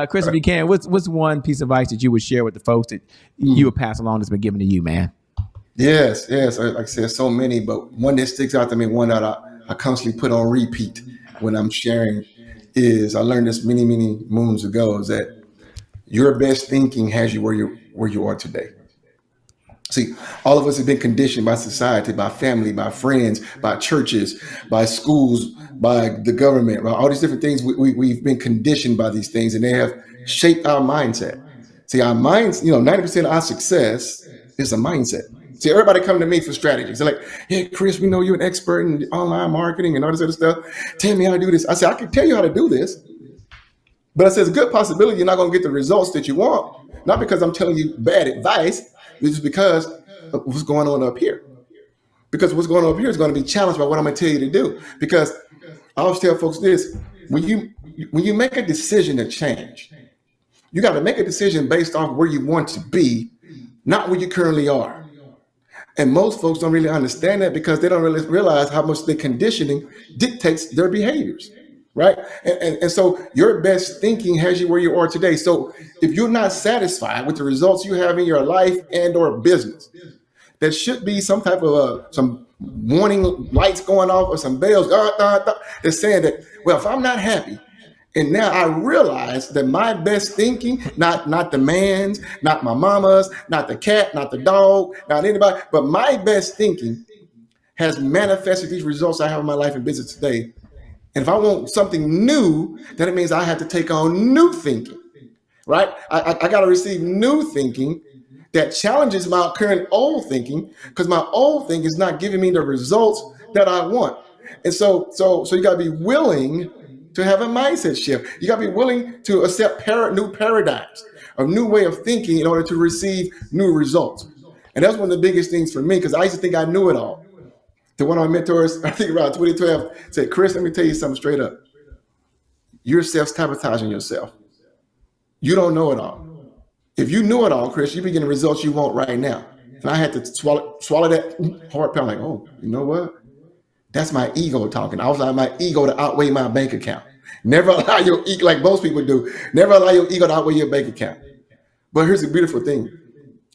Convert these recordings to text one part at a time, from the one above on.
Chris, if you can, what's one piece of advice that you would share with the folks that you would pass along that's been given to you, man? Yes. Like I said, so many, but one that sticks out to me, one that I constantly put on repeat when I'm sharing is, I learned this many moons ago, is that your best thinking has you where you are today. See, all of us have been conditioned by society, by family, by friends, by churches, by schools, by the government, by all these different things. We've been conditioned by these things, and they have shaped our mindset. See, our minds, 90% of our success is a mindset. See, everybody come to me for strategies. They're like, "Hey, Chris, we know you're an expert in online marketing and all this other stuff. Tell me how to do this." I said, "I can tell you how to do this, but I said it's a good possibility you're not going to get the results that you want. Not because I'm telling you bad advice. It's just because of what's going on up here. Because what's going on up here is going to be challenged by what I'm going to tell you to do. Because I always tell folks this: when you make a decision to change, you got to make a decision based off where you want to be, not where you currently are. And most folks don't really understand that because they don't really realize how much the conditioning dictates their behaviors, right? And so your best thinking has you where you are today. So if you're not satisfied with the results you have in your life and or business, there should be some type of some warning lights going off or some bells that's saying that, well, if I'm not happy, and now I realize that my best thinking, not the man's, not my mama's, not the cat, not the dog, not anybody, but my best thinking has manifested these results I have in my life and business today. And if I want something new, then it means I have to take on new thinking, right? I got to receive new thinking that challenges my current old thinking, because my old thinking is not giving me the results that I want. And so you got to be willing to have a mindset shift. You got to be willing to accept new paradigms, a new way of thinking in order to receive new results. And that's one of the biggest things for me, because I used to think I knew it all. To one of my mentors, I think around 2012, said, "Chris, let me tell you something straight up. You're self-sabotaging yourself. You don't know it all. If you knew it all, Chris, you'd be getting the results you want right now." And I had to swallow that hard pill. Like, oh, you know what? That's my ego talking. I was like, my ego to outweigh my bank account. Never allow your ego, like most people do, never allow your ego to outweigh your bank account. But here's the beautiful thing.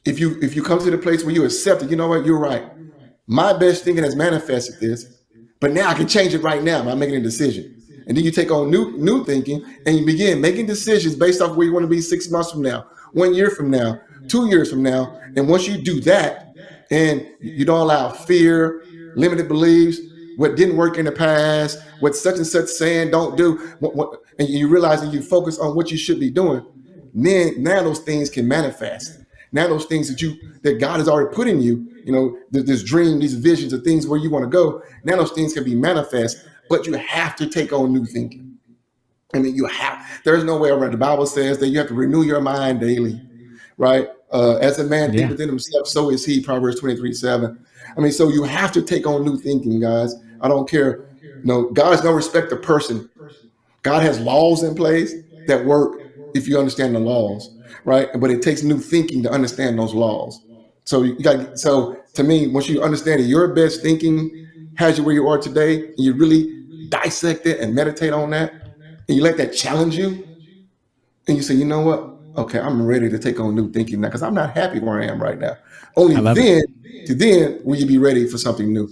If you come to the place where you accept it, you know what? You're right. My best thinking has manifested this, but now I can change it right now by making a decision. And then you take on new thinking and you begin making decisions based off where you want to be 6 months from now, 1 year from now, 2 years from now. And once you do that, and you don't allow fear, limited beliefs, what didn't work in the past, what such and such saying don't do, and you realize that you focus on what you should be doing, then now those things can manifest. Now those things that God has already put in you, this dream, these visions of things where you want to go, now those things can be manifest, but you have to take on new thinking. I mean, there's no way around it. The Bible says that you have to renew your mind daily, right? As a man think within himself, so is he, Proverbs 23:7. I mean, so you have to take on new thinking, guys. I don't care. God is no respecter of person. God has laws in place that work if you understand the laws, right? But it takes new thinking to understand those laws. So to me, once you understand that your best thinking has you where you are today, and you really dissect it and meditate on that, and you let that challenge you, and you say, you know what? Okay, I'm ready to take on new thinking now because I'm not happy where I am right now. Only then will you be ready for something new.